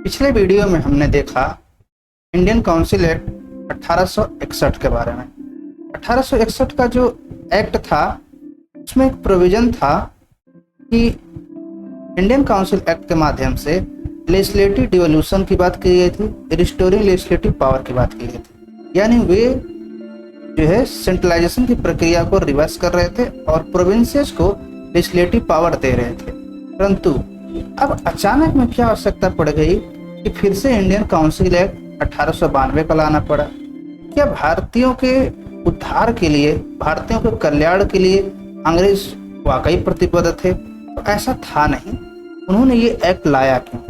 पिछले वीडियो में हमने देखा इंडियन काउंसिल एक्ट 1861 के बारे में। 1861 का जो एक्ट था उसमें एक प्रोविजन था कि इंडियन काउंसिल एक्ट के माध्यम से लेजिस्लेटिव डिवोल्यूशन की बात की गई थी, रिस्टोरिंग लेजिस्लेटिव पावर की बात की गई थी। यानी वे जो है सेंट्रलाइजेशन की प्रक्रिया को रिवर्स कर रहे थे और प्रोविंसेस को लेजिस्लेटिव पावर दे रहे थे। परंतु अब अचानक में क्या आवश्यकता पड़ गई कि फिर से इंडियन काउंसिल एक्ट 1892 का लाना पड़ा। क्या भारतीयों के उद्धार के लिए, भारतीयों के कल्याण के लिए अंग्रेज वाकई प्रतिबद्ध थे? तो ऐसा था नहीं। उन्होंने ये एक्ट लाया क्यों?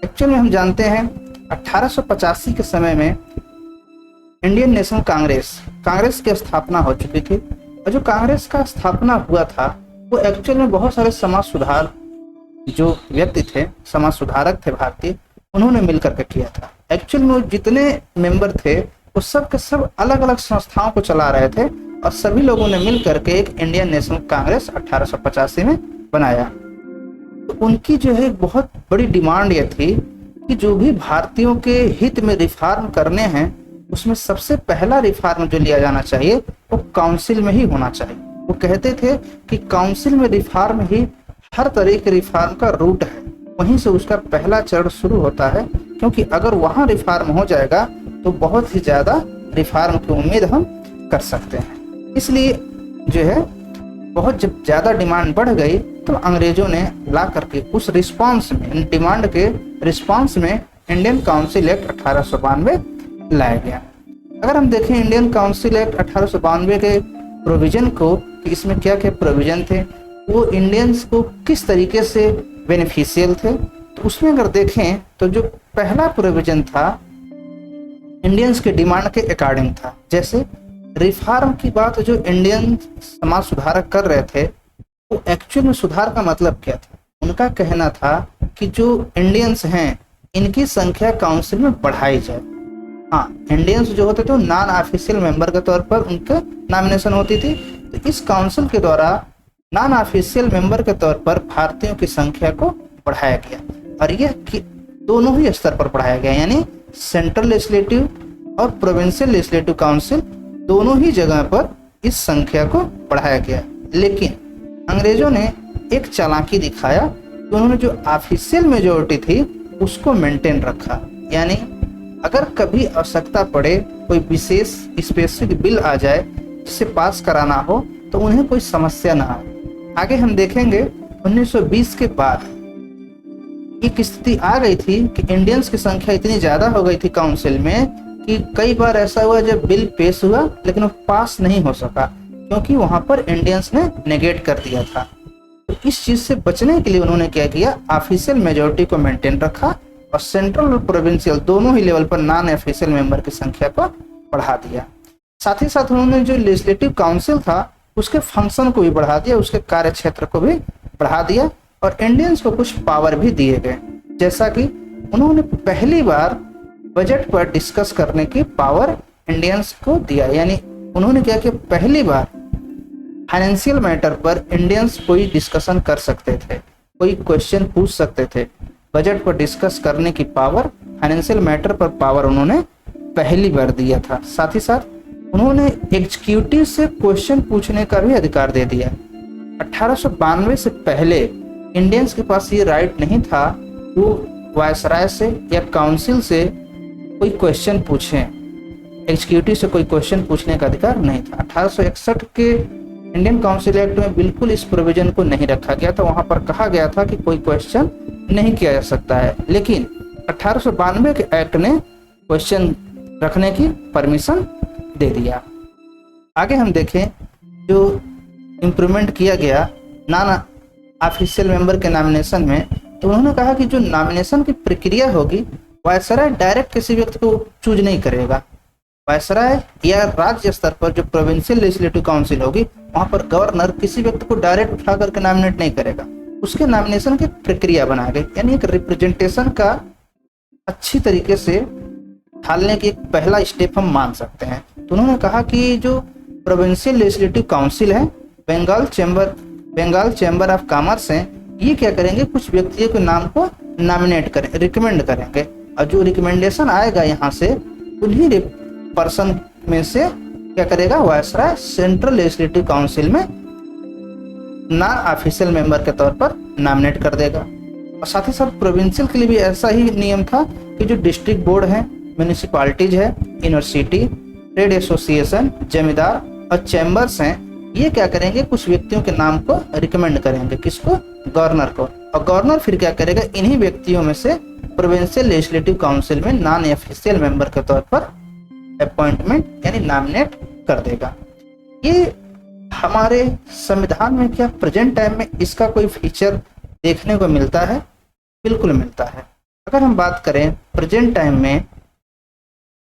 एक्चुअल में हम जानते हैं 1885 के समय में इंडियन नेशनल कांग्रेस की स्थापना हो चुकी थी। और जो कांग्रेस का स्थापना हुआ था वो एक्चुअल में बहुत सारे समाज सुधार जो व्यक्ति थे, समाज सुधारक थे भारतीय, उन्होंने मिलकर के किया था। एक्चुअल में जितने मेंबर थे वो सब के सब अलग अलग संस्थाओं को चला रहे थे और सभी लोगों ने मिलकर के एक इंडियन नेशनल कांग्रेस 1885 में बनाया। तो उनकी जो है बहुत बड़ी डिमांड ये थी कि जो भी भारतीयों के हित में रिफॉर्म करने हैं उसमें सबसे पहला रिफॉर्म जो लिया जाना चाहिए वो काउंसिल में ही होना चाहिए। वो कहते थे कि काउंसिल में रिफॉर्म ही हर तरह के रिफॉर्म का रूट है, वहीं से उसका पहला चरण शुरू होता है, क्योंकि अगर वहां रिफॉर्म हो जाएगा तो बहुत ही ज्यादा रिफॉर्म की उम्मीद हम कर सकते हैं। इसलिए जो है बहुत जब ज्यादा डिमांड बढ़ गई तो अंग्रेजों ने ला करके उस रिस्पांस में, डिमांड के रिस्पांस में इंडियन काउंसिल एक्ट 1892 लाया गया। अगर हम देखें इंडियन काउंसिल एक्ट 1892 के प्रोविजन को कि इसमें क्या क्या प्रोविजन थे, वो इंडियंस को किस तरीके से बेनिफिशियल थे, तो उसमें अगर देखें तो जो पहला प्रोविजन था इंडियंस के डिमांड के अकॉर्डिंग था। जैसे रिफॉर्म की बात जो इंडियन समाज सुधारक कर रहे थे वो एक्चुअल में सुधार का मतलब क्या था? उनका कहना था कि जो इंडियंस हैं इनकी संख्या काउंसिल में बढ़ाई जाए। हाँ, इंडियंस जो होते थे नॉन ऑफिशियल मेंबर के तौर पर उनके नॉमिनेशन होती थी, तो इस काउंसिल के द्वारा नॉन ऑफिशियल मेंबर के तौर पर भारतीयों की संख्या को बढ़ाया गया और यह दोनों ही स्तर पर बढ़ाया गया, यानी सेंट्रल लेजिस्लेटिव और प्रोविंशियल लेजिस्लेटिव काउंसिल दोनों ही जगह पर इस संख्या को बढ़ाया गया। लेकिन अंग्रेजों ने एक चालाकी दिखाया कि उन्होंने जो ऑफिशियल मेजोरिटी थी उसको मेंटेन रखा। यानी अगर कभी आवश्यकता पड़े, कोई विशेष स्पेसिफिक बिल आ जाए जिसे पास कराना हो तो उन्हें कोई समस्या ना आए। आगे हम देखेंगे 1920 के बाद एक स्थिति आ गई थी कि इंडियंस की संख्या इतनी ज्यादा हो गई थी काउंसिल में कि कई बार ऐसा हुआ जब बिल पेश हुआ लेकिन वो पास नहीं हो सका, क्योंकि वहां पर इंडियंस ने नेगेट कर दिया था। तो इस चीज से बचने के लिए उन्होंने क्या किया, ऑफिशियल मेजोरिटी को मेंटेन रखा और सेंट्रल और प्रोविंशियल दोनों ही लेवल पर नॉन ऑफिशियल मेंबर की संख्या को बढ़ा दिया। साथ ही साथ उन्होंने जो लेजिस्लेटिव काउंसिल था उसके फंक्शन को भी बढ़ा दिया, उसके कार्य क्षेत्र को भी बढ़ा दिया और इंडियंस को कुछ पावर भी दिए गए। जैसा कि उन्होंने पहली बार बजट पर डिस्कस करने की पावर इंडियंस को दिया। यानी उन्होंने क्या किया, पहली बार फाइनेंशियल मैटर पर इंडियंस कोई डिस्कशन कर सकते थे, कोई क्वेश्चन पूछ सकते थे। बजट पर डिस्कस करने की पावर, फाइनेंशियल मैटर पर पावर उन्होंने पहली बार दिया था। साथ ही साथ उन्होंने एग्जीक्यूटिव से क्वेश्चन पूछने का भी अधिकार दे दिया। 1892 से पहले इंडियंस के पास ये राइट नहीं था वो वायसराय से या काउंसिल से कोई क्वेश्चन पूछें, एग्जीक्यूटिव से कोई क्वेश्चन पूछने का अधिकार नहीं था। 1861 के इंडियन काउंसिल एक्ट में बिल्कुल इस प्रोविजन को नहीं रखा गया था। वहां पर कहा गया था कि कोई क्वेश्चन नहीं किया जा सकता है, लेकिन 1892 के एक्ट ने क्वेश्चन रखने की परमिशन दे दिया। आगे हम देखें जो इम्प्रूवमेंट किया गया नॉन ऑफिशियल मेंबर के नॉमिनेशन में, तो उन्होंने कहा कि जो नॉमिनेशन की प्रक्रिया होगी वायसराय डायरेक्ट किसी व्यक्ति को चूज नहीं करेगा। वायसराय या राज्य स्तर पर जो प्रोविंशियल लेजिस्लेटिव काउंसिल होगी वहां पर गवर्नर किसी व्यक्ति को डायरेक्ट उठा करके नॉमिनेट नहीं करेगा, उसके नॉमिनेशन की प्रक्रिया बना गई। यानी एक रिप्रेजेंटेशन का अच्छी तरीके से ढालने की एक पहला स्टेप हम मान सकते हैं। तो उन्होंने कहा कि जो प्रोविंशियल लेजिस्लेटिव काउंसिल है, बंगाल चैम्बर ऑफ कॉमर्स है, ये क्या करेंगे, कुछ व्यक्तियों के नाम को नॉमिनेट करें, रिकमेंड करेंगे, और जो रिकमेंडेशन आएगा यहाँ से उन्हीं पर्सन में से क्या करेगा, वायसराय सेंट्रल लेजिस्लेटिव काउंसिल में नॉन ऑफिशियल मेंबर के तौर पर नॉमिनेट कर देगा। और साथ ही साथ प्रोविंशियल के लिए भी ऐसा ही नियम था कि जो डिस्ट्रिक्ट बोर्ड है, म्यूनिसिपालिटीज है, यूनिवर्सिटी, ट्रेड एसोसिएशन, जमींदार और चैम्बर्स हैं, ये क्या करेंगे, कुछ व्यक्तियों के नाम को रिकमेंड करेंगे। किसको? गवर्नर को। और गवर्नर फिर क्या करेगा, इन्हीं व्यक्तियों में से प्रोविंशियल लेजिस्लेटिव काउंसिल में नॉन ऑफिशियल मेंबर के तौर पर अपॉइंटमेंट यानी नॉमिनेट कर देगा। ये हमारे संविधान में क्या प्रेजेंट टाइम में इसका कोई फीचर देखने को मिलता है? बिल्कुल मिलता है। अगर हम बात करें प्रेजेंट टाइम में,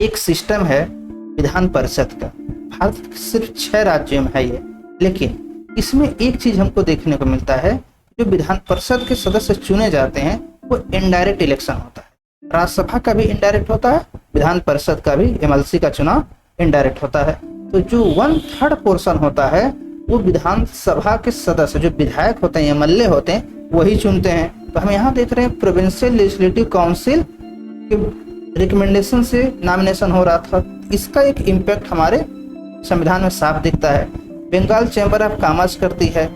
एक सिस्टम है विधान परिषद का। भारत के सिर्फ 6 राज्यों में है ये, लेकिन इसमें एक चीज हमको देखने को मिलता है, जो विधान परिषद के सदस्य चुने जाते हैं वो इनडायरेक्ट इलेक्शन होता है। राज्यसभा का भी इनडायरेक्ट होता है, विधान परिषद का भी एमएलसी का चुनाव इनडायरेक्ट होता है। तो जो 1/3 पोर्शन होता है वो विधानसभा के सदस्य, जो विधायक होते हैं, एमएलए होते हैं, वही चुनते हैं। तो हम यहाँ देख रहे हैं प्रोविंशियल लेजिस्लेटिव काउंसिल के रिकमेंडेशन से नॉमिनेशन हो रहा था। इसका एक इम्पैक्ट हमारे संविधान में साफ दिखता है। बंगाल चैम्बर ऑफ कॉमर्स करती है,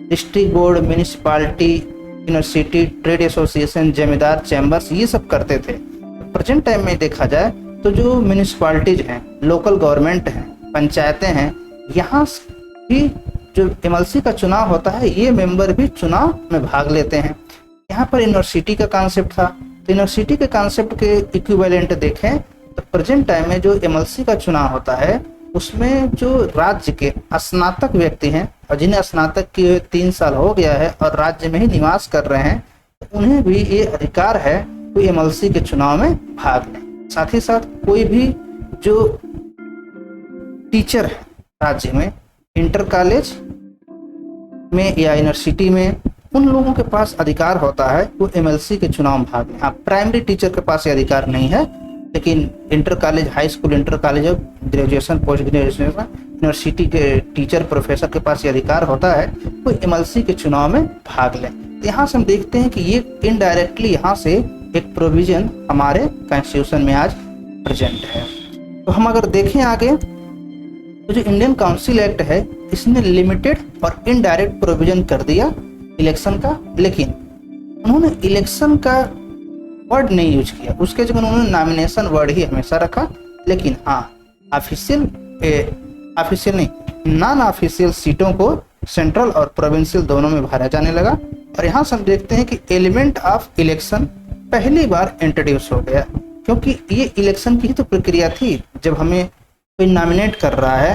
district board, municipality, university, trade association, जमींदार, चैम्बर्स, ये सब करते थे। प्रेजेंट टाइम में देखा जाए तो जो म्यूनिसिपालिटीज हैं, लोकल गवर्नमेंट हैं, पंचायतें हैं, यहाँ भी जो एमएलसी का चुनाव होता है, ये मेंबर भी चुनाव में भाग लेते हैं। यहाँ पर यूनिवर्सिटी का कॉन्सेप्ट था, तो यूनिवर्सिटी के कॉन्सेप्ट के इक्विवेलेंट देखें तो प्रेजेंट टाइम में जो एमएलसी का चुनाव होता है उसमें जो राज्य के स्नातक व्यक्ति हैं और जिन्हें स्नातक के 3 साल हो गया है और राज्य में ही निवास कर रहे हैं, तो उन्हें भी ये अधिकार है कोई एमएलसी के चुनाव में भाग लें। साथ ही साथ कोई भी जो टीचर है राज्य में, इंटर कॉलेज में या यूनिवर्सिटी में, उन लोगों के पास अधिकार होता है वो एमएलसी के चुनाव में भाग लें। हाँ, प्राइमरी टीचर के पास ये अधिकार नहीं है, लेकिन inter college, high school, inter college और ग्रेजुएशन, पोस्ट ग्रेजुएशन, यूनिवर्सिटी के टीचर, प्रोफेसर के पास ये अधिकार होता है वो एमएलसी के चुनाव में भाग लें। तो यहाँ से हम देखते हैं कि ये इनडायरेक्टली यहाँ से एक प्रोविजन हमारे कॉन्स्टिट्यूशन में आज प्रेजेंट है। तो हम अगर देखें आगे तो जो इंडियन काउंसिल एक्ट है, इसने लिमिटेड और इनडायरेक्ट प्रोविजन कर दिया इलेक्शन का, लेकिन उन्होंने इलेक्शन का वर्ड नहीं यूज किया, उसके जगह उन्होंने नॉमिनेशन वर्ड ही हमेशा रखा। लेकिन हाँ, ऑफिशियल नहीं, नॉन ऑफिशियल सीटों को सेंट्रल और प्रोविंशियल दोनों में भरा जाने लगा। और यहाँ से हम देखते हैं कि एलिमेंट ऑफ इलेक्शन पहली बार इंट्रोड्यूस हो गया, क्योंकि ये इलेक्शन की ही तो प्रक्रिया थी। जब हमें कोई नॉमिनेट कर रहा है,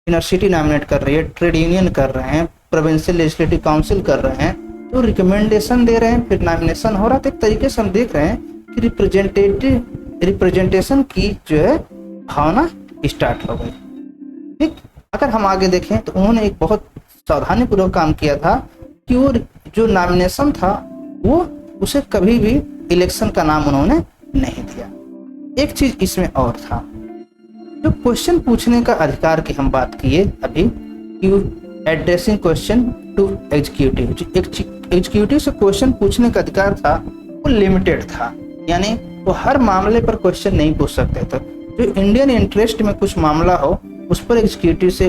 यूनिवर्सिटी नॉमिनेट कर रही है, ट्रेड यूनियन कर रहे हैं, प्रोविंशियल लेजिस्लेटिव काउंसिल कर रहे हैं, तो रिकमेंडेशन दे रहे हैं, फिर नॉमिनेशन हो रहा था। एक तरीके से हम देख रहे हैं कि रिप्रेजेंटेशन की जो है भावना स्टार्ट हो गई। ठीक, अगर हम आगे देखें तो उन्होंने एक बहुत सावधानी पूर्वक काम किया था कि वो जो नॉमिनेशन था वो उसे कभी भी इलेक्शन का नाम उन्होंने नहीं दिया। एक चीज इसमें और था, जो क्वेश्चन पूछने का अधिकार की हम बात किए अभी, addressing question to executive, executive से क्वेश्चन पूछने का अधिकार था वो लिमिटेड था, यानी वो हर मामले पर क्वेश्चन नहीं पूछ सकते थे। जो इंडियन इंटरेस्ट में कुछ मामला हो उस पर एग्जीक्यूटिव से,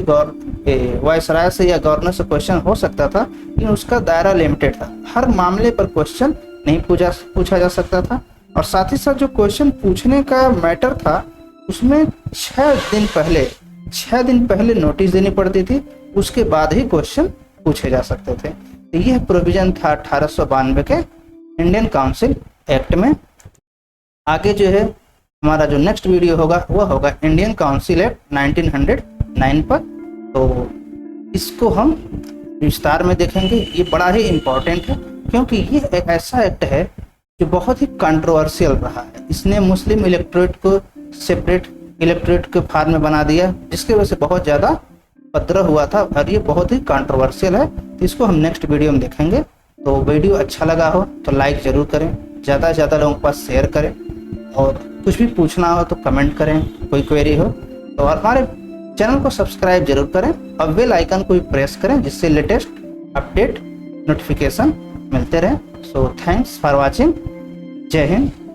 वायसराय से या गवर्नर से क्वेश्चन हो सकता था, लेकिन उसका दायरा लिमिटेड था, हर मामले पर क्वेश्चन नहीं पूछा जा सकता था। और साथ ही साथ जो क्वेश्चन पूछने का मैटर था उसमें 6 दिन पहले नोटिस देनी पड़ती थी, उसके बाद ही क्वेश्चन पूछे जा सकते थे। तो यह प्रोविजन था 1892 के इंडियन काउंसिल एक्ट में। आगे जो है हमारा जो नेक्स्ट वीडियो होगा वह होगा इंडियन काउंसिल एक्ट 1909 पर, तो इसको हम विस्तार में देखेंगे। ये बड़ा ही इम्पोर्टेंट है क्योंकि ये एक ऐसा एक्ट है जो बहुत ही कंट्रोवर्शियल रहा है। इसने मुस्लिम इलेक्टोरेट को सेपरेट इलेक्टोरेट के फॉर्म में बना दिया, जिसकी वजह से बहुत ज़्यादा उपद्रव हुआ था और ये बहुत ही कंट्रोवर्शियल है। तो इसको हम नेक्स्ट वीडियो में देखेंगे। तो वीडियो अच्छा लगा हो तो लाइक ज़रूर करें, ज़्यादा से ज़्यादा लोगों के पास शेयर करें, और कुछ भी पूछना हो तो कमेंट करें, कोई क्वेरी हो तो। और हमारे चैनल को सब्सक्राइब जरूर करें और बेल आइकन को भी प्रेस करें, जिससे लेटेस्ट अपडेट नोटिफिकेशन मिलते रहे। So thanks for watching. जय हिंद।